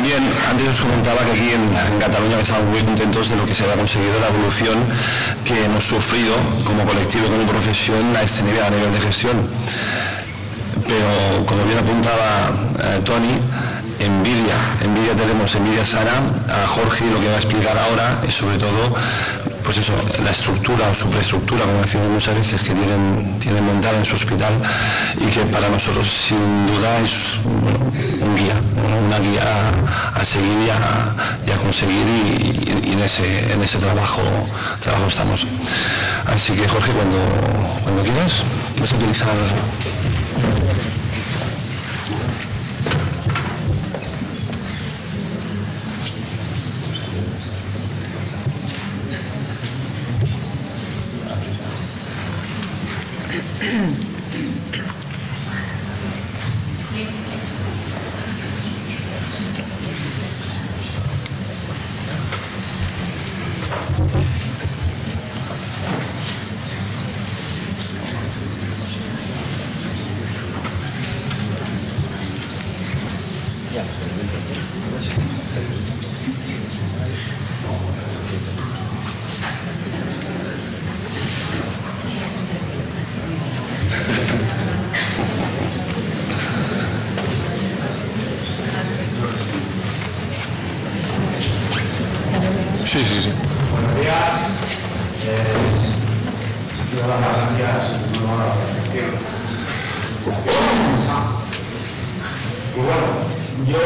Bien, antes os comentaba que aquí en Cataluña estamos muy contentos de lo que se ha conseguido, la evolución que hemos sufrido como colectivo y como profesión a este nivel, a nivel de gestión. Pero, como bien apuntaba Toni, envidia tenemos, envidia sana a Jorge, lo que va a explicar ahora es sobre todo, pues eso, la estructura o superestructura, como decimos muchas veces, que tienen montada en su hospital y que para nosotros sin duda es una guía a seguir y a conseguir y en ese trabajo estamos. Así que Jorge, cuando quieras, vas a utilizar... Sí. Buenos días. Quiero dar las gracias a la perfección. Y bueno, yo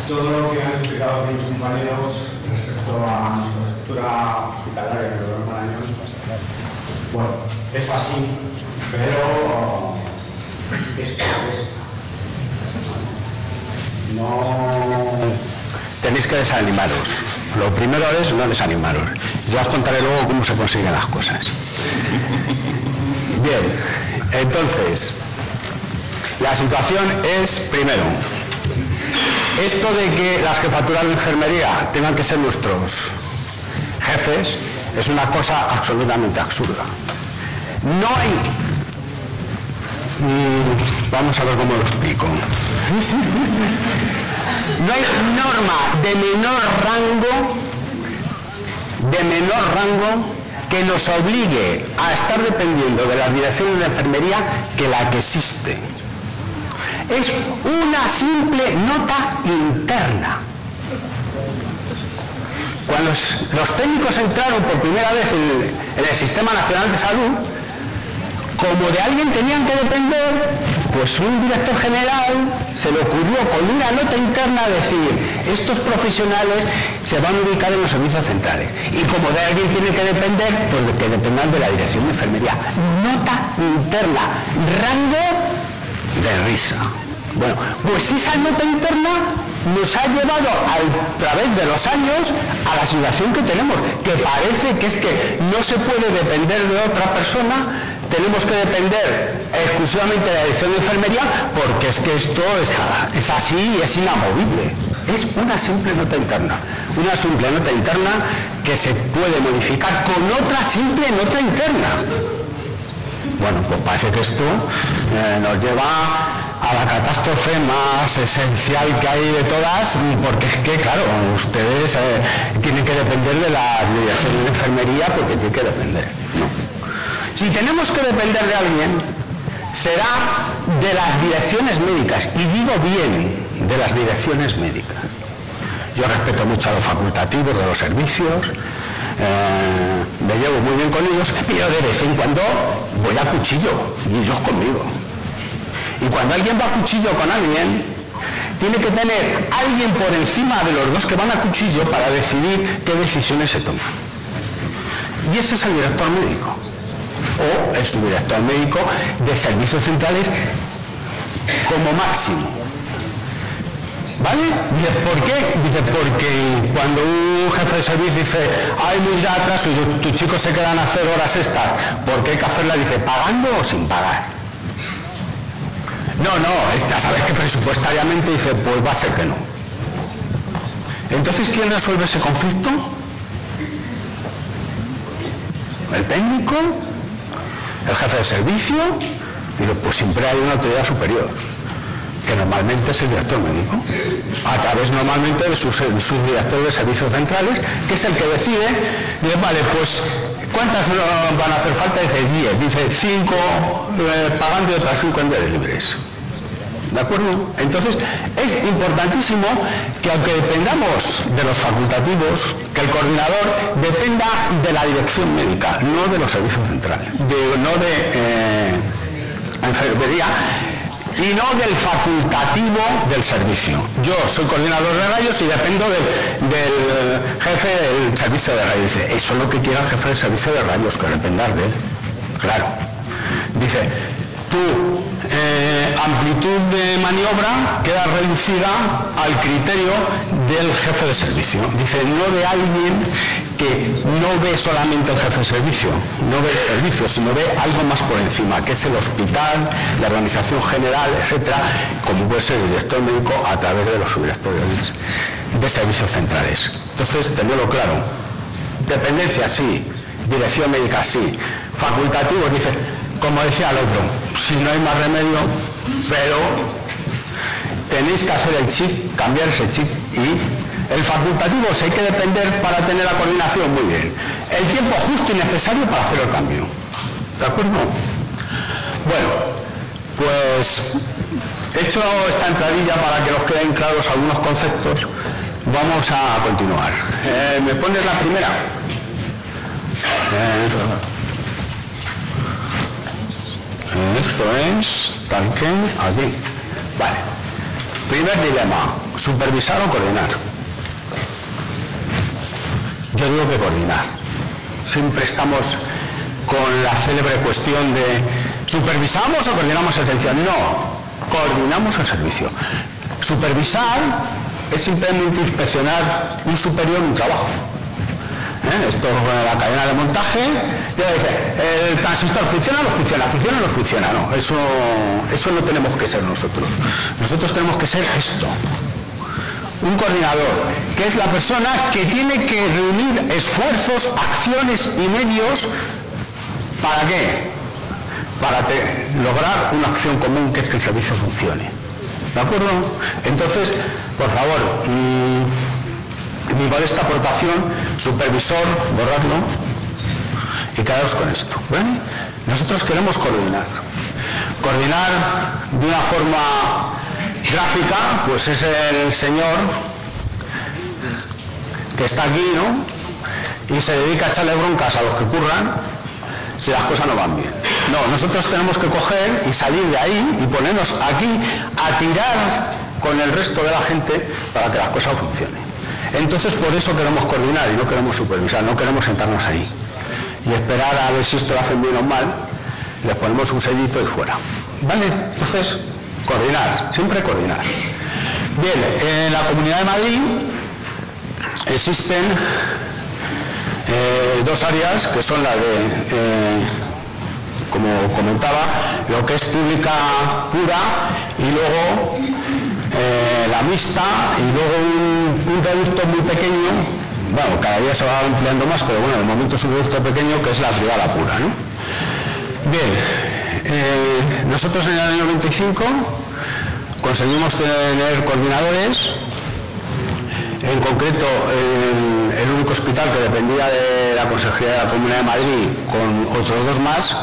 todo lo que han explicado mis compañeros respecto a nuestra estructura hospitalaria de los Marañón, bueno, es así, pero esto es. No. Tenéis que desanimaros. Lo primero es no desanimaros. Ya os contaré luego cómo se consiguen las cosas. Bien, entonces, la situación es, primero, esto de que las jefaturas de enfermería tengan que ser nuestros jefes es una cosa absolutamente absurda. No hay... vamos a ver cómo lo explico. No hay norma de menor rango que nos obligue a estar dependiendo de las direcciones de enfermería que la que existe. Es una simple nota interna. Cuando los técnicos entraron por primera vez en el Sistema Nacional de Salud, como de alguien tenían que depender, pues un director general se le ocurrió con una nota interna decir: estos profesionales se van a ubicar en los servicios centrales y como de alguien tiene que depender, pues que dependan de la dirección de enfermería. Nota interna, rango de risa. Bueno, pues esa nota interna nos ha llevado a través de los años a la situación que tenemos, que parece que es que no se puede depender de otra persona. Tenemos que depender exclusivamente de la dirección de enfermería porque es que esto es así y es inamovible. Es una simple nota interna. Una simple nota interna que se puede modificar con otra simple nota interna. Bueno, pues parece que esto nos lleva a la catástrofe más esencial que hay de todas, porque es que, claro, ustedes tienen que depender de la dirección de enfermería porque tienen que depender, ¿no? Si tenemos que depender de alguien, será de las direcciones médicas, y digo bien, de las direcciones médicas. Yo respeto mucho a los facultativos de los servicios, me llevo muy bien con ellos, pero de vez en cuando voy a cuchillo, y ellos conmigo. Y cuando alguien va a cuchillo con alguien, tiene que tener alguien por encima de los dos que van a cuchillo para decidir qué decisiones se toman. Y ese es el director médico. O el subdirector médico de servicios centrales como máximo. ¿Vale? Dice, ¿por qué? Dice, porque cuando un jefe de servicio dice hay muy de atraso y tus chicos se quedan a hacer horas extras, ¿por qué hay que hacerla? Dice, ¿pagando o sin pagar? No, ya sabes que presupuestariamente dice, pues va a ser que no. Entonces, ¿quién resuelve ese conflicto? ¿El técnico? ¿El jefe de servicio? Digo, pues siempre hay una autoridad superior. que normalmente es el director médico, a través normalmente de sus directores de servicios centrales, que es el que decide, dice, vale, pues ¿cuántas van a hacer falta? Dice 10, dice 5 pagando y otras 5 en días libres. ¿De acuerdo? Entonces, es importantísimo que aunque dependamos de los facultativos, que el coordinador dependa de la dirección médica, no de los servicios centrales, no de enfermería, y no del facultativo del servicio. Yo soy coordinador de rayos y dependo del jefe del servicio de rayos. Dice, eso es lo que quiera el jefe del servicio de rayos, que depender de él. Claro. Dice, tu amplitud de maniobra queda reducida al criterio del jefe de servicio. Dice, no de alguien que no ve solamente el jefe de servicio, no ve el servicio, sino ve algo más por encima, que es el hospital, la organización general, etcétera, como puede ser el director médico a través de los subdirectores de servicios centrales. Entonces, tenerlo claro. Dependencia, sí. Dirección médica, sí. Facultativos, dice, como decía el otro, si no hay más remedio, pero tenéis que hacer el chip, cambiar ese chip, y el facultativo, si hay que depender para tener la coordinación, muy bien. El tiempo justo y necesario para hacer el cambio. ¿De acuerdo? Bueno, pues hecho esta entradilla para que nos queden claros algunos conceptos, vamos a continuar. ¿Me pones la primera? Esto es tanque aquí. Vale. Primer dilema, supervisar o coordinar. Yo digo que coordinar. Siempre estamos con la célebre cuestión de ¿supervisamos o coordinamos el servicio? No, coordinamos el servicio. Supervisar es simplemente inspeccionar un superior un trabajo. Esto es la cadena de montaje, ya dice, el transistor funciona o no funciona, funciona o no funciona, no, eso no tenemos que ser nosotros. Nosotros tenemos que ser esto, un coordinador, que es la persona que tiene que reunir esfuerzos, acciones y medios, ¿para qué? Para lograr una acción común, que es que el servicio funcione. ¿De acuerdo? Entonces, por favor, mi modesta aportación, supervisor, borradlo y quedaros con esto. ¿Vale? Nosotros queremos coordinar. Coordinar de una forma gráfica, pues es el señor que está aquí, ¿no? Y se dedica a echarle broncas a los que curran si las cosas no van bien. No, nosotros tenemos que coger y salir de ahí y ponernos aquí a tirar con el resto de la gente para que las cosas funcionen. Entonces, por eso queremos coordinar y no queremos supervisar, no queremos sentarnos ahí y esperar a ver si esto lo hacen bien o mal, les ponemos un sellito y fuera. ¿Vale? Entonces, coordinar, siempre coordinar. Bien, en la Comunidad de Madrid existen dos áreas que son la de, como comentaba, lo que es pública pura y luego la mixta y luego un reducto muy pequeño, bueno, cada día se va ampliando más, pero bueno, de momento es un reducto pequeño que es la privada pura, ¿no? Bien, nosotros en el año 95 conseguimos tener coordinadores, en concreto el único hospital que dependía de la Consejería de la Comunidad de Madrid con otros dos más,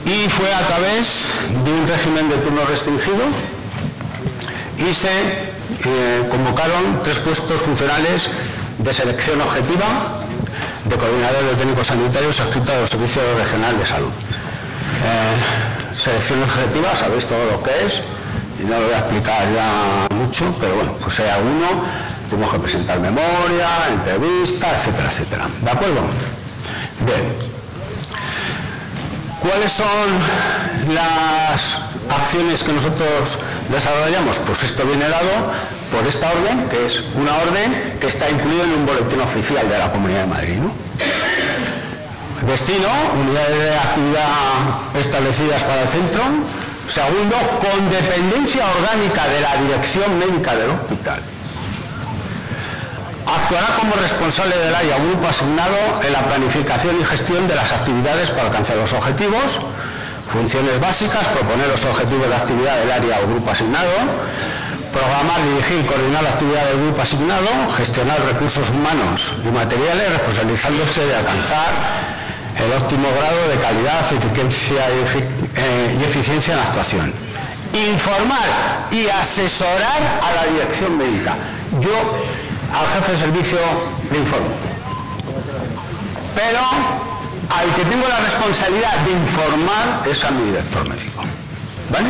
y fue a través de un régimen de turno restringido y se convocaron 3 puestos funcionales de selección objetiva de coordinadores de técnicos sanitarios adscritos al Servicio Regional de Salud. Selección objetiva, sabéis todo lo que es, y no lo voy a explicar ya mucho, pero bueno, pues hay alguno, tuvimos que presentar memoria, entrevista, etcétera, etcétera. ¿De acuerdo? Bien. ¿Cuáles son las acciones que nosotros desarrollamos? Pues esto viene dado por esta orden, que es una orden que está incluida en un boletín oficial de la Comunidad de Madrid, ¿no? Destino, unidades de actividad establecidas para el centro. Segundo, con dependencia orgánica de la dirección médica del hospital. Actuará como responsable del área o grupo asignado en la planificación y gestión de las actividades para alcanzar los objetivos. Funciones básicas: proponer los objetivos de actividad del área o grupo asignado, programar, dirigir y coordinar la actividad del grupo asignado, gestionar recursos humanos y materiales, responsabilizándose de alcanzar el óptimo grado de calidad, eficiencia y eficiencia en la actuación. Informar y asesorar a la dirección médica. Yo al jefe de servicio le informo, pero al que tengo la responsabilidad de informar es a mi director médico, ¿vale?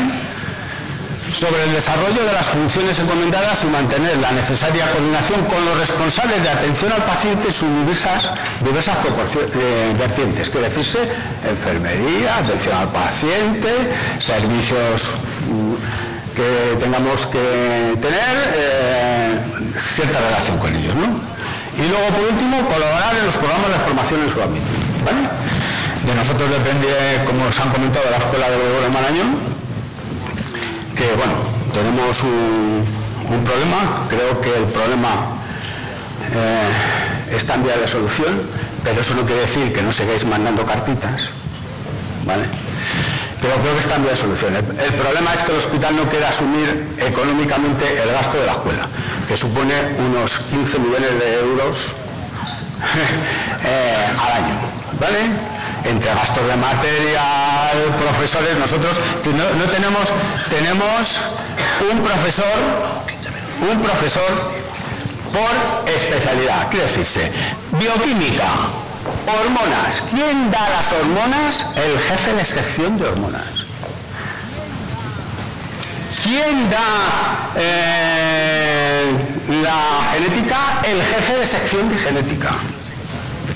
Sobre el desarrollo de las funciones encomendadas y mantener la necesaria coordinación con los responsables de atención al paciente en sus diversas vertientes, quiere decirse enfermería, atención al paciente, servicios que tengamos que tener cierta relación con ellos, ¿no? Y luego, por último, colaborar en los programas de formación en su ámbito, ¿vale? De nosotros depende, como os han comentado, la Escuela de Gregor Marañón, que bueno, tenemos un problema. Creo que el problema está en vía de solución, pero eso no quiere decir que no sigáis mandando cartitas, ¿vale? Pero creo que está en vía de solución. El problema es que el hospital no quiere asumir económicamente el gasto de la escuela, que supone unos 15 millones de euros al año, ¿vale? Entre gastos de material, profesores. Nosotros no tenemos un profesor por especialidad, quiere decirse bioquímica, hormonas. ¿Quién da las hormonas? El jefe de sección de hormonas. ¿Quién da la genética? El jefe de sección de genética,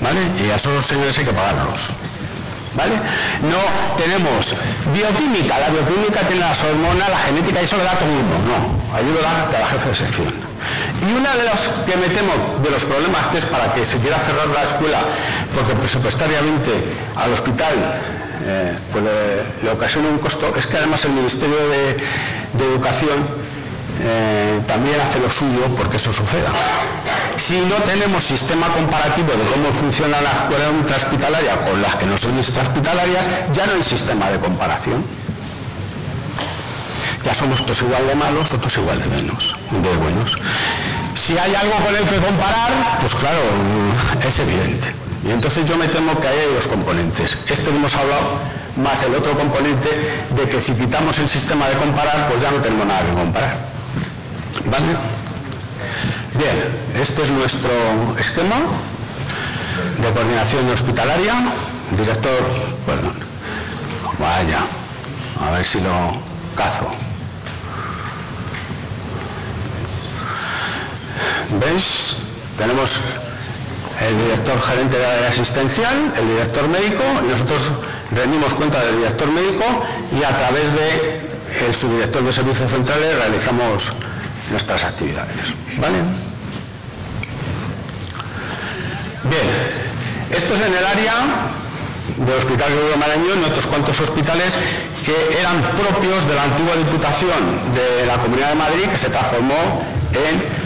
¿vale? Y a esos señores hay que pagarlos, ¿vale? No tenemos bioquímica. La bioquímica tiene las hormonas, la genética, y eso lo da todo el mundo. No, allí lo da cada jefe de sección. Y uno de los que me temo, de los problemas, que es para que se quiera cerrar la escuela, porque presupuestariamente al hospital pues le ocasiona un costo, es que además el Ministerio de Educación también hace lo suyo porque eso suceda. Si no tenemos sistema comparativo de cómo funciona la escuela intrahospitalaria con las que no son intrahospitalarias, ya no hay sistema de comparación. Ya somos todos igual de malos, otros igual de menos, de buenos. Si hay algo con el que comparar, pues claro, es evidente. Y entonces yo me temo que ahí hay dos componentes. Este que hemos hablado, más el otro componente de que si quitamos el sistema de comparar, pues ya no tenemos nada que comparar, ¿vale? Bien, este es nuestro esquema de coordinación hospitalaria. Director, perdón, vaya, a ver si lo cazo. ¿Veis? Tenemos el director gerente de área asistencial, el director médico, y nosotros rendimos cuenta del director médico y a través del subdirector de servicios centrales realizamos nuestras actividades, ¿vale? Bien, esto es en el área del Hospital Gregor Marañón y otros cuantos hospitales que eran propios de la antigua Diputación de la Comunidad de Madrid, que se transformó en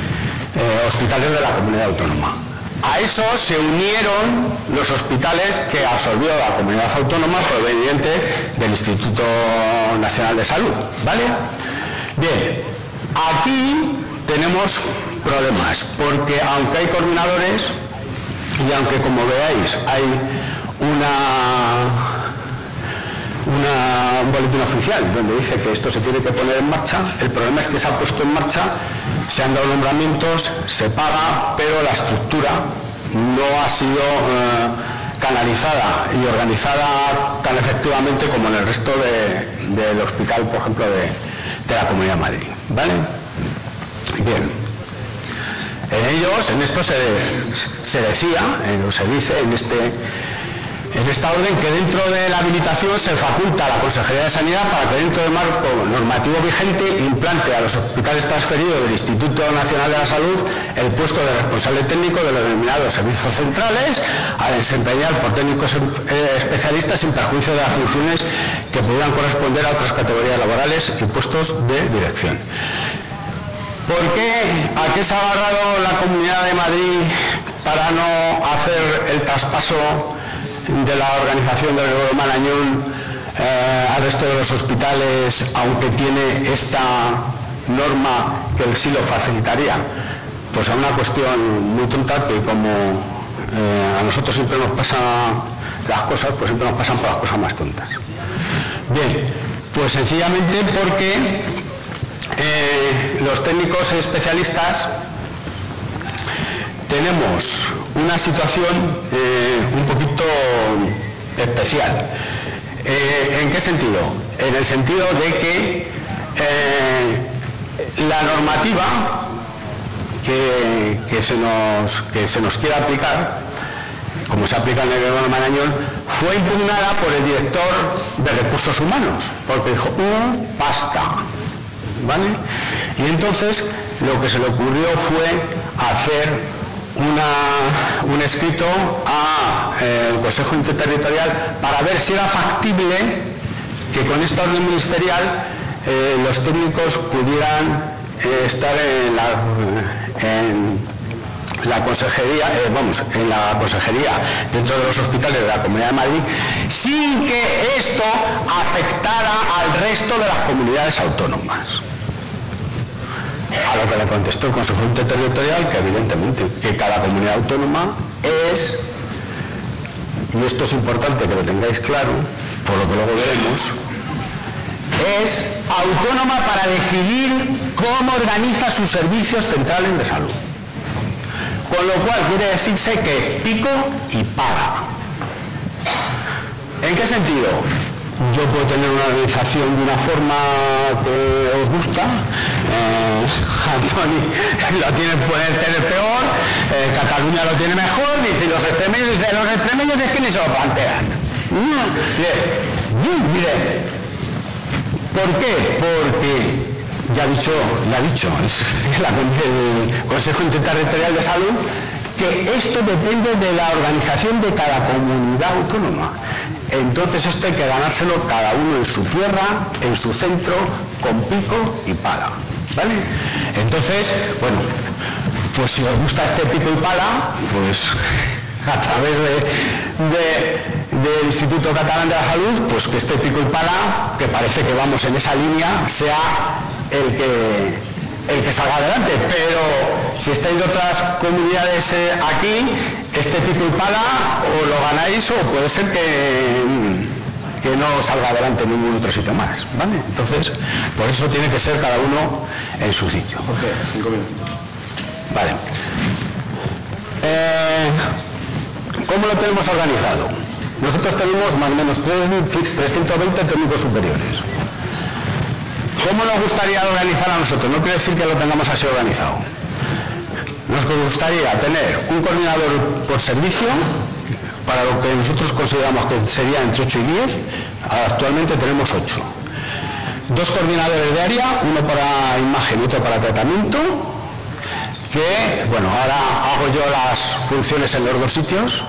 hospitales de la Comunidad Autónoma. A eso se unieron los hospitales que absorbió la Comunidad Autónoma provenientes del Instituto Nacional de Salud, ¿vale? Bien, aquí tenemos problemas, porque aunque hay coordinadores y aunque, como veáis, hay un boletín oficial donde dice que esto se tiene que poner en marcha, el problema es que se ha puesto en marcha, se han dado nombramientos, se paga, pero la estructura no ha sido canalizada y organizada tan efectivamente como en el resto del hospital, por ejemplo, de la Comunidad de Madrid, ¿vale? Bien. En esto se decía, se dice en esta orden, que dentro de la habilitación se faculta a la Consejería de Sanidad para que dentro del marco normativo vigente implante a los hospitales transferidos del Instituto Nacional de la Salud el puesto de responsable técnico de los denominados servicios centrales a desempeñar por técnicos especialistas sin perjuicio de las funciones que pudieran corresponder a otras categorías laborales y puestos de dirección. ¿Por qué? ¿A qué se ha agarrado la Comunidad de Madrid para no hacer el traspaso de la organización del Gregor Marañón al resto de los hospitales, aunque tiene esta norma que sí lo facilitaría? Pues a una cuestión muy tonta, que como a nosotros siempre nos pasan las cosas, pues siempre nos pasan por las cosas más tontas. Bien, pues sencillamente porque los técnicos especialistas tenemos una situación un poquito especial. ¿En qué sentido? En el sentido de que la normativa que se nos quiere aplicar, como se aplica en el gobierno de Marañón, fue impugnada por el director de Recursos Humanos, porque dijo, basta, ¿vale? Y entonces lo que se le ocurrió fue hacer un escrito al Consejo Interterritorial para ver si era factible que con esta orden ministerial los técnicos pudieran estar en la consejería, en la consejería dentro de los hospitales de la Comunidad de Madrid, sin que esto afectara al resto de las comunidades autónomas. A lo que le contestó el Consejo Interterritorial que evidentemente que cada comunidad autónoma es, y esto es importante que lo tengáis claro, por lo que luego veremos, es autónoma para decidir cómo organiza sus servicios centrales de salud. Con lo cual quiere decirse que pico y paga. ¿En qué sentido? Yo puedo tener una organización de una forma que os gusta, Antoni lo puede tener peor, Cataluña lo tiene mejor, dice los extremeños es que ni se lo plantean. Mire, ¿por qué? Porque ya ha dicho el Consejo Interterritorial de Salud que esto depende de la organización de cada comunidad autónoma. Entonces esto hay que ganárselo cada uno en su tierra, en su centro, con pico y pala, ¿vale? Entonces, bueno, pues si os gusta este pico y pala, pues a través del Instituto Catalán de la Salud, pues que este pico y pala, que parece que vamos en esa línea, sea el que salga adelante. Pero si estáis de otras comunidades aquí, este pico y pala o lo ganáis o puede ser que no salga adelante en ningún otro sitio más, ¿vale? Entonces, por eso tiene que ser cada uno en su sitio. Ok, 5 minutos. Vale. ¿Cómo lo tenemos organizado? Nosotros tenemos más o menos 320 técnicos superiores. ¿Cómo nos gustaría organizar a nosotros? No quiere decir que lo tengamos así organizado. Nos gustaría tener un coordinador por servicio, para lo que nosotros consideramos que sería entre 8 y 10, actualmente tenemos 8. 2 coordinadores de área, uno para imagen y otro para tratamiento, que, bueno, ahora hago yo las funciones en los 2 sitios.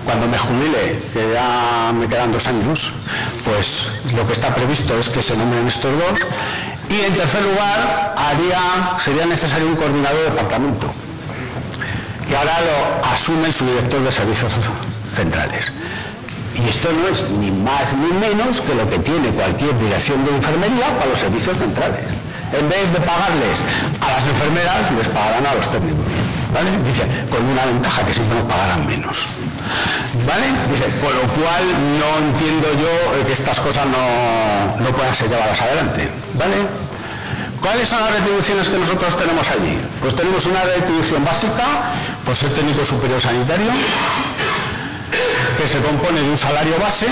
Cuando me jubile, que ya me quedan 2 años, pues lo que está previsto es que se nombren estos 2. Y en tercer lugar, sería necesario un coordinador de departamento, que ahora lo asume su director de servicios centrales. Y esto no es ni más ni menos que lo que tiene cualquier dirección de enfermería para los servicios centrales. En vez de pagarles a las enfermeras, les pagarán a los técnicos, ¿vale? Dice, con una ventaja, que siempre nos pagarán menos, ¿vale? Dice, con lo cual no entiendo yo que estas cosas no puedan ser llevadas adelante, ¿vale? ¿Cuáles son las retribuciones que nosotros tenemos allí? Pues tenemos una retribución básica por ser técnico superior sanitario, que se compone de un salario base,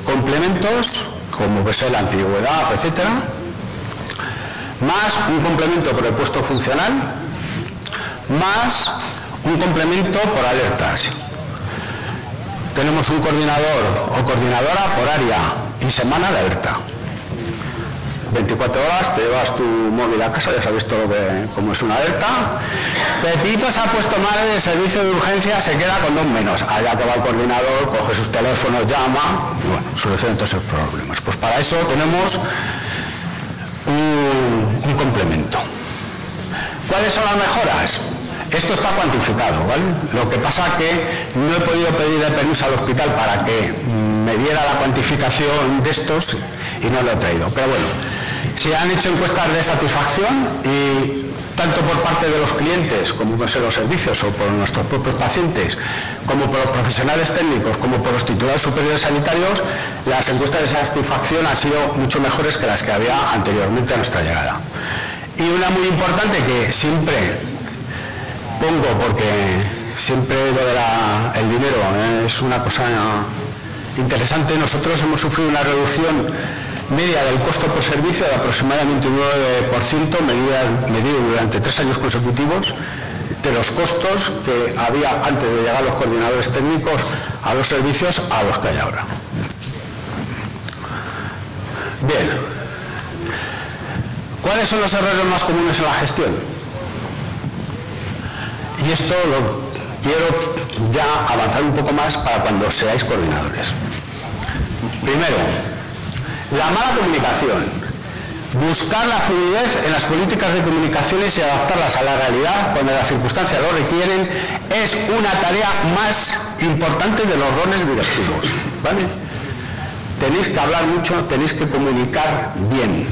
complementos, como puede ser la antigüedad, etcétera, más un complemento por el puesto funcional, más un complemento por alertas. Tenemos un coordinador o coordinadora por área y semana de alerta. 24 horas, te llevas tu móvil a casa, ya sabes todo cómo es una alerta. Pepito se ha puesto mal en el servicio de urgencia, se queda con 2 menos. Allá que va el coordinador, coge sus teléfonos, llama y bueno, soluciona todos esos problemas. Pues para eso tenemos un complemento. ¿Cuáles son las mejoras? Esto está cuantificado, ¿vale? Lo que pasa que no he podido pedirle permiso al hospital para que me diera la cuantificación de estos y no lo he traído. Pero bueno, se han hecho encuestas de satisfacción y tanto por parte de los clientes, como pueden ser los servicios, o por nuestros propios pacientes, como por los profesionales técnicos, como por los titulares superiores sanitarios, las encuestas de satisfacción han sido mucho mejores que las que había anteriormente a nuestra llegada. Y una muy importante que siempre pongo, porque siempre lo del dinero es una cosa interesante, nosotros hemos sufrido una reducción media del costo por servicio de aproximadamente un 9% medido durante 3 años consecutivos de los costos que había antes de llegar los coordinadores técnicos a los servicios a los que hay ahora. Bien. ¿Cuáles son los errores más comunes en la gestión? Y esto lo quiero ya avanzar un poco más para cuando seáis coordinadores. Primero, la mala comunicación. Buscar la fluidez en las políticas de comunicaciones y adaptarlas a la realidad cuando las circunstancias lo requieren es una tarea más importante de los roles directivos, ¿vale? Tenéis que hablar mucho, tenéis que comunicar bien,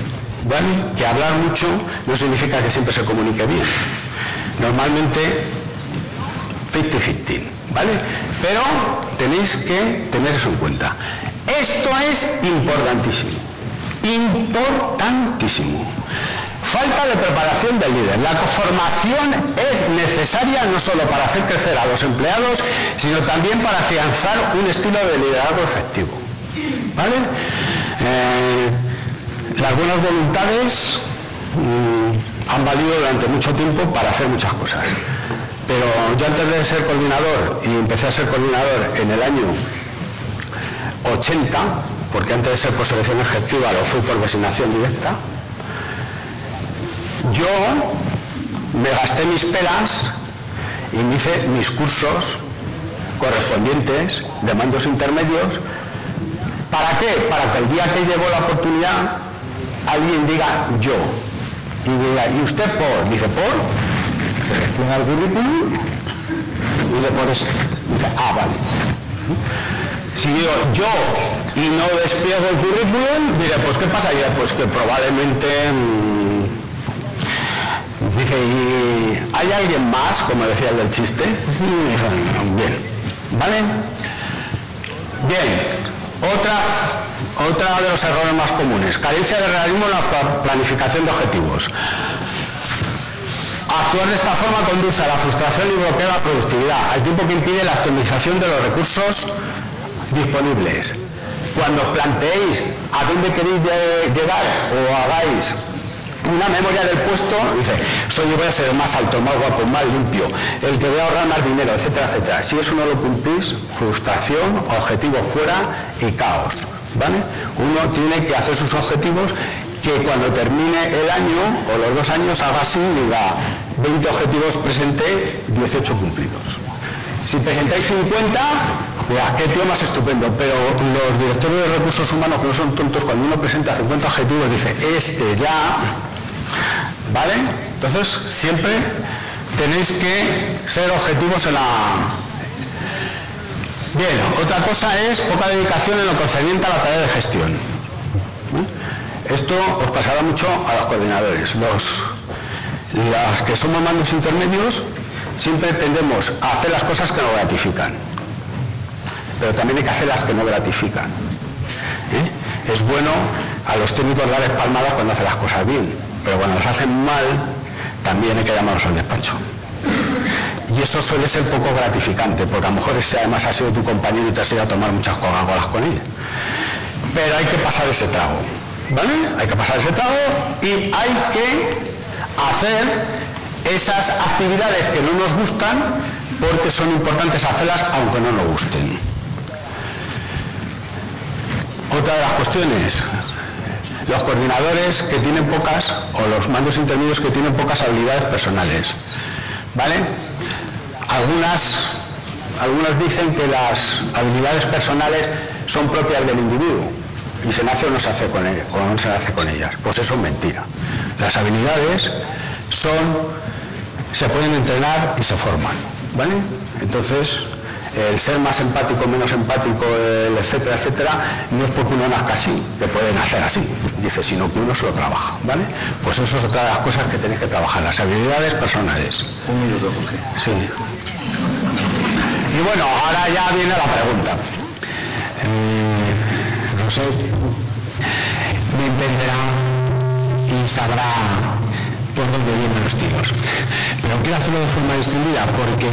¿vale? Que hablar mucho no significa que siempre se comunique bien. Normalmente 50-50, ¿vale? Pero tenéis que tener eso en cuenta. Esto es importantísimo, importantísimo. Falta de preparación del líder. La formación es necesaria no solo para hacer crecer a los empleados, sino también para afianzar un estilo de liderazgo efectivo, ¿vale? Las buenas voluntades han valido durante mucho tiempo para hacer muchas cosas. Pero yo antes de ser coordinador, y empecé a ser coordinador en el año 80, porque antes de ser por selección ejecutiva lo fui por designación directa, yo me gasté mis pelas y me hice mis cursos correspondientes de mandos intermedios. ¿Para qué? Para que el día que llegó la oportunidad alguien diga yo. Y diga, ¿y usted por? Dice, ¿por? Se despliega el currículum y dice, por eso. Dice, ah, vale. Si digo yo y no despliego el currículum, diré, pues ¿qué pasa? Diré, pues que probablemente... dice, ¿y hay alguien más? Como decía el del chiste. Bien. ¿Vale? Bien. Otra de los errores más comunes, carencia de realismo en la planificación de objetivos. Actuar de esta forma conduce a la frustración y bloquea la productividad, al tiempo que impide la optimización de los recursos disponibles. Cuando os planteéis a dónde queréis llegar o hagáis una memoria del puesto, dice, yo voy a ser más alto, más guapo, más limpio, el que voy a ahorrar más dinero, etcétera, etcétera. Si eso no lo cumplís, frustración, objetivos fuera y caos, ¿vale? Uno tiene que hacer sus objetivos, que cuando termine el año o los 2 años haga así y diga 20 objetivos presenté, 18 cumplidos. Si presentáis 50, mira, qué tío más estupendo, pero los directores de recursos humanos, que no son tontos, cuando uno presenta 50 objetivos dice, ya, ¿vale? Entonces siempre tenéis que ser objetivos en la... Bien, otra cosa es poca dedicación en lo concerniente a la tarea de gestión. Esto os pasará mucho a los coordinadores. Las que somos mandos intermedios siempre tendemos a hacer las cosas que nos gratifican, pero también hay que hacer las que no gratifican. Es bueno a los técnicos darles palmadas cuando hacen las cosas bien, pero cuando las hacen mal también hay que llamarlos al despacho. Y eso suele ser poco gratificante, porque a lo mejor ese además ha sido tu compañero y te has ido a tomar muchas Coca-Colas con él. Pero hay que pasar ese trago, ¿vale? Hay que pasar ese trago y hay que hacer esas actividades que no nos gustan, porque son importantes hacerlas aunque no nos gusten. Otra de las cuestiones, los coordinadores que tienen pocas, o los mandos intermedios que tienen pocas habilidades personales, ¿vale? Algunas dicen que las habilidades personales son propias del individuo y se nace o no se hace con ellas, o no se hace con ellas. Pues eso es mentira. Las habilidades son se pueden entrenar y se forman, ¿vale? Entonces, el ser más empático, menos empático, el etcétera, etcétera, no es porque uno nazca así, que puede nacer así, dice, sino que uno se lo trabaja, ¿vale? Pues eso es otra de las cosas que tenéis que trabajar, las habilidades personales. Un minuto, Jorge. Sí. Y bueno, ahora ya viene la pregunta. Rosé me entenderá y sabrá por dónde vienen los tiros. Pero quiero hacerlo de forma distendida porque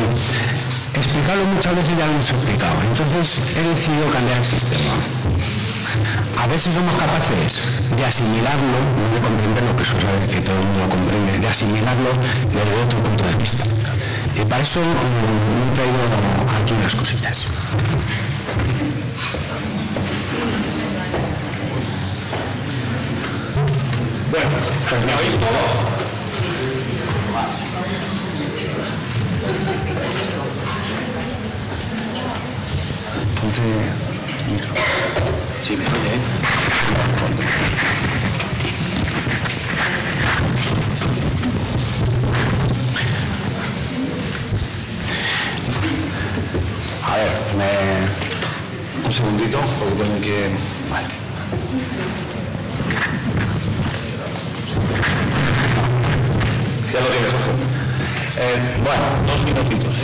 explicarlo muchas veces ya lo hemos explicado. Entonces he decidido cambiar el sistema. A ver si somos capaces de asimilarlo, no de comprenderlo, que eso sabe que todo el mundo lo comprende, de asimilarlo desde otro punto de vista. Y para eso me he traído aquí unas cositas. Bueno, pues ¿me oís todo? Ponte micro. Sí, me oye, A ver, un segundito, porque tengo que... Vale. Ya lo tienes, Jorge. Bueno, 2 minutitos, ¿eh?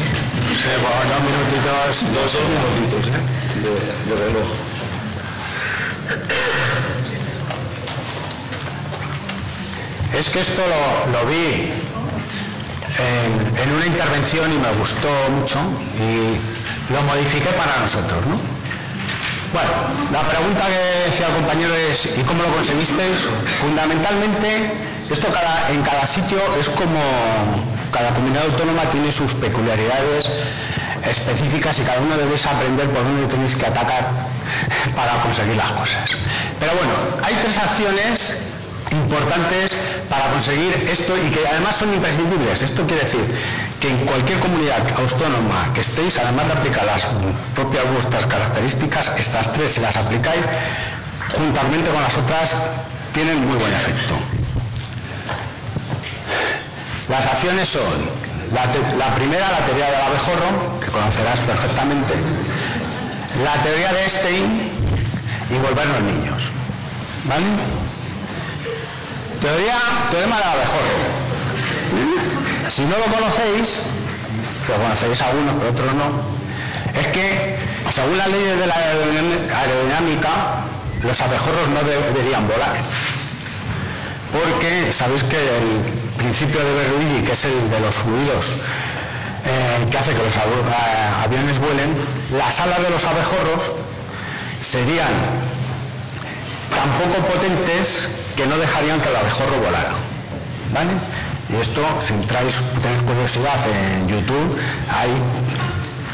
Sí, bueno, 2 minutitos. Dos minutitos, ¿eh? De reloj. Es que esto lo vi en una intervención y me gustó mucho y lo modifiqué para nosotros, ¿no? Bueno, la pregunta que decía el compañero es ¿y cómo lo conseguisteis? Fundamentalmente, esto en cada sitio es como cada comunidad autónoma tiene sus peculiaridades específicas y cada uno debéis aprender por dónde tenéis que atacar para conseguir las cosas. Pero bueno, hay 3 acciones importantes para conseguir esto y que además son imprescindibles. Esto quiere decir que en cualquier comunidad autónoma que estéis, además de aplicar las propias vuestras características, estas 3 si las aplicáis, juntamente con las otras, tienen muy buen efecto. Las acciones son, la primera, la teoría del abejorro, que conocerás perfectamente, la teoría de Einstein y volvernos niños, ¿vale? Teorema del abejorro. Si no lo conocéis, lo conocéis algunos, pero otros no, es que, según las leyes de la aerodinámica, los abejorros no deberían volar. Porque sabéis que el principio de Bernoulli, que es el de los fluidos, que hace que los aviones vuelen, las alas de los abejorros serían tan poco potentes que no dejarían que el abejorro volara, ¿vale? Y esto, si tenéis curiosidad en YouTube, hay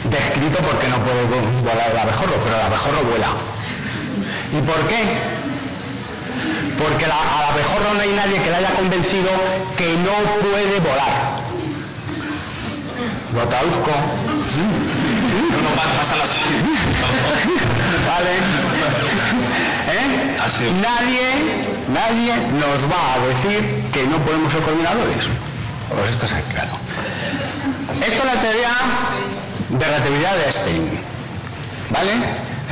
descrito por qué no puede volar el abejorro, pero el abejorro vuela. ¿Y por qué? Porque al abejorro no hay nadie que le haya convencido que no puede volar. Lo traduzco. No pasa la ¿Vale? Nadie nos va a decir que no podemos ser coordinadores. Pues esto es claro. Esto es la teoría de relatividad de Einstein. ¿Vale?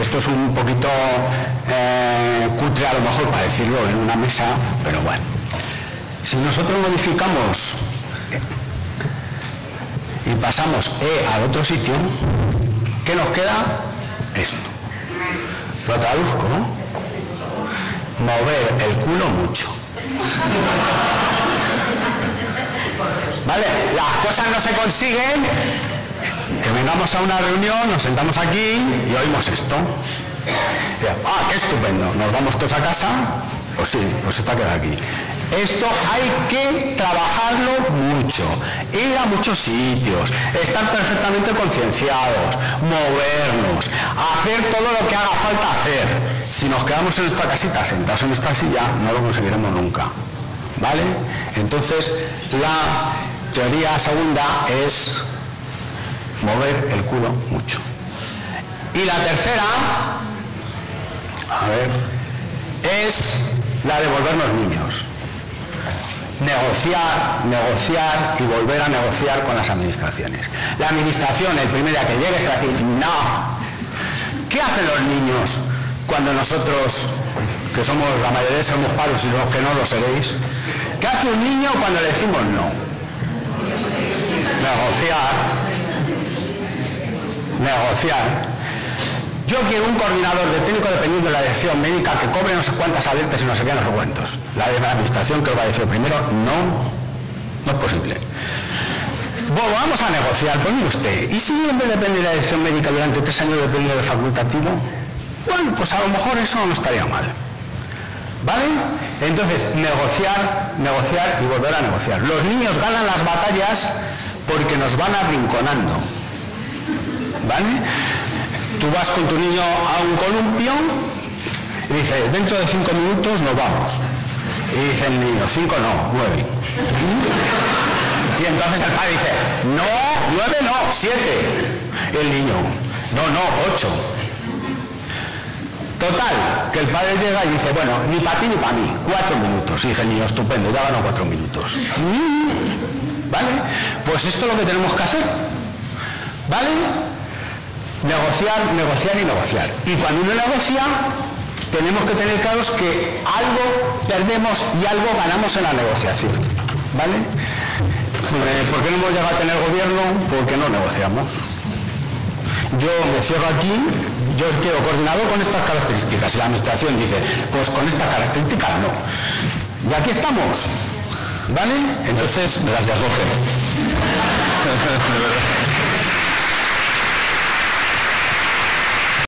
Esto es un poquito cutre a lo mejor para decirlo en una mesa, pero bueno. Si nosotros modificamos y pasamos E al otro sitio, ¿qué nos queda? Esto. Lo traduzco, ¿no? Mover el culo mucho. ¿Vale? Las cosas no se consiguen que vengamos a una reunión, nos sentamos aquí y oímos esto. ¡Ah, qué estupendo! ¿Nos vamos todos a casa? Pues sí, pues está quedado aquí. Esto hay que trabajarlo mucho, ir a muchos sitios, estar perfectamente concienciados, movernos, hacer todo lo que haga falta hacer. Si nos quedamos en nuestra casita, sentados en nuestra silla, no lo conseguiremos nunca, ¿vale? Entonces, la teoría segunda es mover el culo mucho. Y la tercera, a ver, es la de volvernos niños. negociar y volver a negociar con las administraciones. La administración, el primer día que llegue, es que va a decir, no. ¿Qué hacen los niños cuando nosotros, que somos, la mayoría somos padres y los que no lo seréis? ¿Qué hace un niño cuando le decimos no? Negociar. Yo quiero un coordinador de técnico dependiente de la dirección médica que cobre no sé cuántas alertas y no sé qué, no sé cuántos. La de la administración que os va a decir primero, no es posible. Bueno, vamos a negociar, pues mire usted, ¿y si en vez de depender de la dirección médica durante 3 años depende del facultativo? Bueno, pues a lo mejor eso no estaría mal. ¿Vale? Entonces, negociar y volver a negociar. Los niños ganan las batallas porque nos van arrinconando. ¿Vale? Tú vas con tu niño a un columpio y dices, dentro de 5 minutos nos vamos. Y dice el niño, 5 no, 9. Y entonces el padre dice, no, 9 no, 7. Y el niño, no, 8. Total, que el padre llega y dice, bueno, ni para ti ni para mí, 4 minutos. Y dice el niño, estupendo, ya ganó 4 minutos. ¿Vale? Pues esto es lo que tenemos que hacer. ¿Vale? Negociar y negociar. Y cuando uno negocia, tenemos que tener claros que algo perdemos y algo ganamos en la negociación. ¿Vale? ¿Por qué no hemos llegado a tener gobierno? Porque no negociamos. Yo me cierro aquí, yo quiero coordinador con estas características y la administración dice, pues con estas características no. Y aquí estamos. ¿Vale? Entonces, gracias, Jorge.